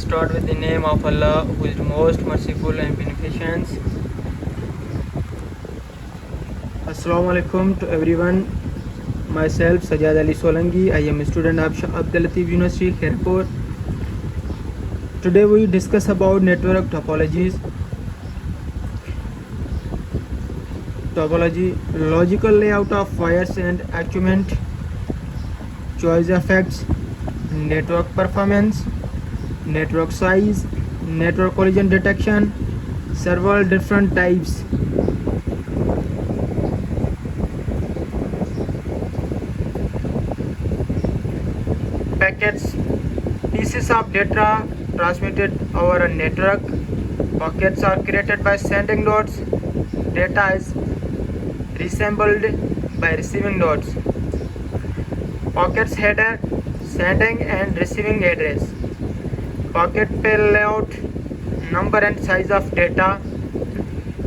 Start with the name of Allah, who is the most merciful and beneficent. Assalamu alaikum to everyone. Myself Sajjad Ali Solangi. I am a student of Shah Abdul Latif University, Khairpur. Today we discuss about network topologies. Topology, logical layout of wires and equipment, choice effects, network performance, network size, network collision detection, several different types. Packets, pieces of data transmitted over a network. Packets are created by sending nodes. Data is reassembled by receiving nodes. Packets header, sending and receiving address. Packet pair layout, number and size of data,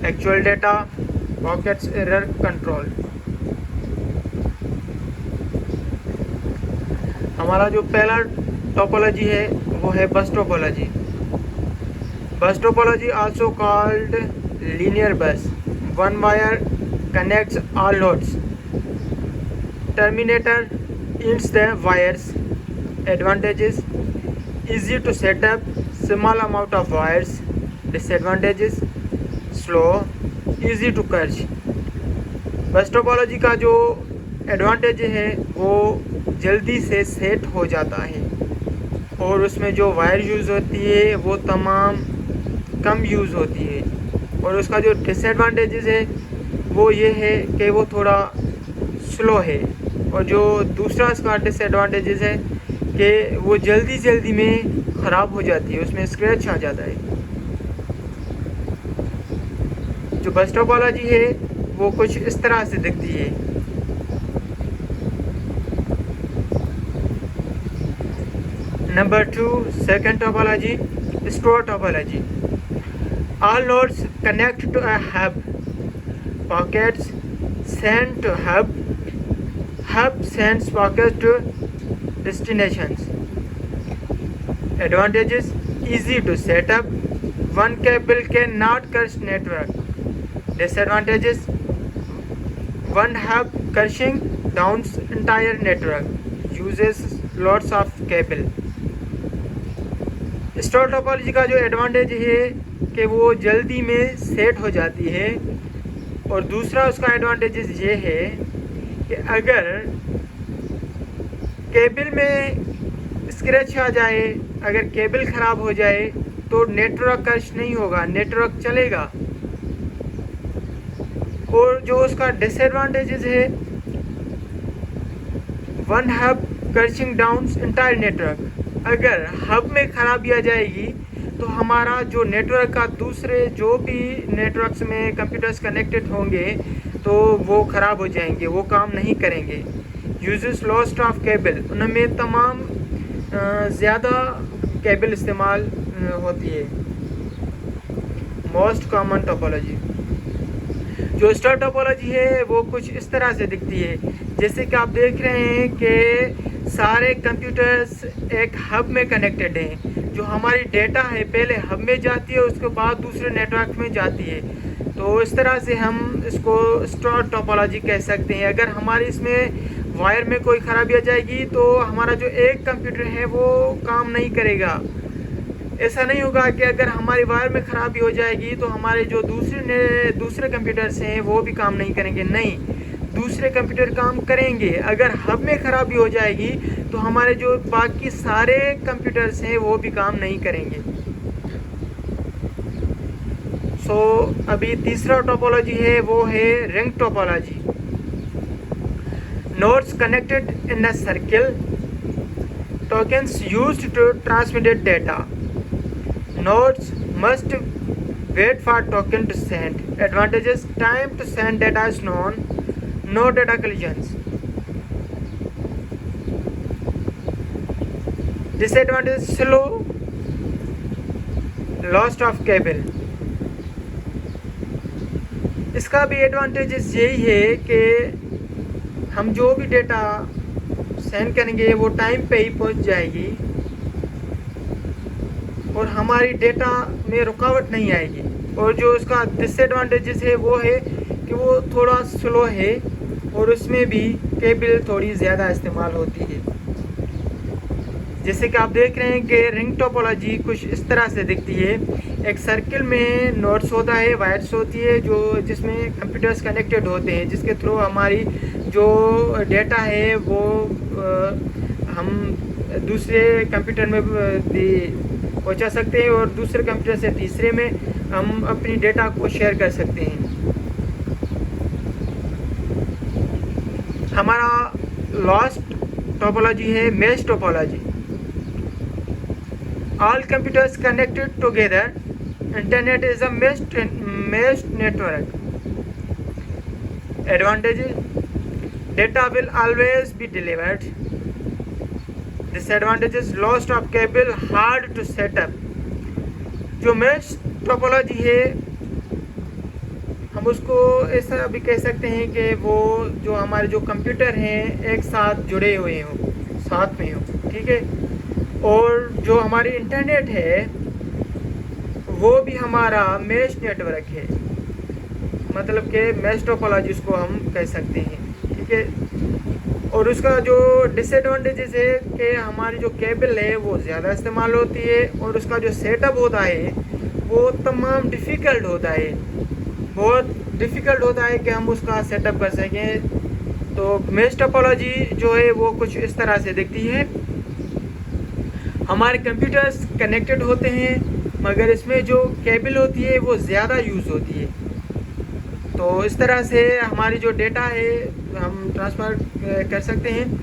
actual data, packets error control. हमारा जो पहला topology है वो है बस topology. Bus topology also called linear bus. One wire connects all nodes. Terminator ends the wires. Advantages: easy to set up, small amount of wires. Disadvantages: slow, easy to catch. बस topology का जो advantage है वो जल्दी से set हो जाता है और उसमें जो वायर यूज़ होती है वो तमाम कम यूज़ होती है. और उसका जो डिसएडवांटेजेस है वो ये है कि वो थोड़ा स्लो है. और जो दूसरा इसका डिसएडवांटेजेस है कि वो जल्दी में ख़राब हो जाती है, उसमें स्क्रैच आ जाता है. जो बस टोपोलॉजी है वो कुछ इस तरह से दिखती है. Number 2, second topology, store topology. All nodes connect to a hub. Packets sent to hub. Hub sends packets to destinations. Advantages: easy to set up. One cable cannot catch network. Disadvantages: one hub catching down entire network. Uses lots of cable. Store topology का जो advantage है कि वो जल्दी में set हो जाती है. और दूसरा उसका एडवांटेज ये है कि अगर केबल में स्क्रैच आ जाए, अगर केबल ख़राब हो जाए तो नेटवर्क कश नहीं होगा, नेटवर्क चलेगा. और जो उसका डिसएडवांटेजेस है, one hub crashing down entire network. अगर हब में ख़राबी आ जाएगी तो हमारा जो नेटवर्क का दूसरे जो भी नेटवर्क्स में कंप्यूटर्स कनेक्टेड होंगे तो वो ख़राब हो जाएंगे, वो काम नहीं करेंगे. यूजेस लॉस्ट ऑफ केबल, उनमें तमाम ज़्यादा केबल इस्तेमाल होती है. मोस्ट कॉमन टोपोलॉजी, जो स्टार टोपोलॉजी है वो कुछ इस तरह से दिखती है. जैसे कि आप देख रहे हैं कि सारे कंप्यूटर्स एक हब में कनेक्टेड हैं. जो हमारी डेटा है पहले हब में जाती है, उसके बाद दूसरे नेटवर्क में जाती है. तो इस तरह से हम इसको स्टार टोपोलॉजी कह सकते हैं. अगर हमारी इसमें वायर में कोई ख़राबी आ जाएगी तो हमारा जो एक कंप्यूटर है वो काम नहीं करेगा. ऐसा नहीं होगा कि अगर हमारी वायर में ख़राबी हो जाएगी तो हमारे जो दूसरे कंप्यूटर्स हैं वो भी काम नहीं करेंगे. नहीं, दूसरे कंप्यूटर काम करेंगे. अगर हब में ख़राबी हो जाएगी तो हमारे जो बाकी सारे कंप्यूटर्स हैं वो भी काम नहीं करेंगे. अभी तीसरा टोपोलॉजी है वो है ring topology. Nodes connected in a circle. Tokens used to transmit data. Nodes must wait for token to send. Advantages: time to send data is known. No data collisions. Disadvantages: slow, loss of cable. इसका भी advantages यही है कि हम जो भी data send करेंगे वो टाइम पे ही पहुंच जाएगी और हमारी डेटा में रुकावट नहीं आएगी। और जो उसका डिसएडवांटेजेस है वो है कि वो थोड़ा स्लो है और उसमें भी केबल थोड़ी ज़्यादा इस्तेमाल होती है। जैसे कि आप देख रहे हैं कि रिंग टोपोलॉजी कुछ इस तरह से दिखती है। एक सर्किल में नोड्स होता है, वायर्स होती है जो जिसमें कंप्यूटर्स कनेक्टेड होते हैं, जिसके थ्रू हमारी जो डेटा है वो हम दूसरे कंप्यूटर में पहुंचा सकते हैं और दूसरे कंप्यूटर से तीसरे में हम अपनी डेटा को शेयर कर सकते हैं। हमारा लास्ट टोपोलॉजी है mesh topology. All computers connected together. Internet is a mesh network. Advantages: data will always be delivered. Disadvantages: loss of cable, hard to set up. जो mesh topology है हम उसको ऐसा भी कह सकते हैं कि वो जो हमारे जो कंप्यूटर हैं एक साथ जुड़े हुए हों, साथ में हों, ठीक है। और जो हमारी इंटरनेट है वो भी हमारा मेश नेटवर्क है, मतलब कि मेश टोपोलॉजी उसको हम कह सकते हैं, ठीक है। और उसका जो डिसएडवांटेजेस है कि हमारी जो केबल है वो ज़्यादा इस्तेमाल होती है और उसका जो सेटअप होता है वो तमाम डिफ़िकल्ट होता है, बहुत डिफ़िकल्ट होता है कि हम उसका सेटअप कर सकें। तो मेश टोपोलॉजी जो है वो कुछ इस तरह से दिखती है। हमारे कंप्यूटर्स कनेक्टेड होते हैं मगर इसमें जो केबल होती है वो ज़्यादा यूज़ होती है। तो इस तरह से हमारी जो डेटा है हम ट्रांसफ़र कर सकते हैं।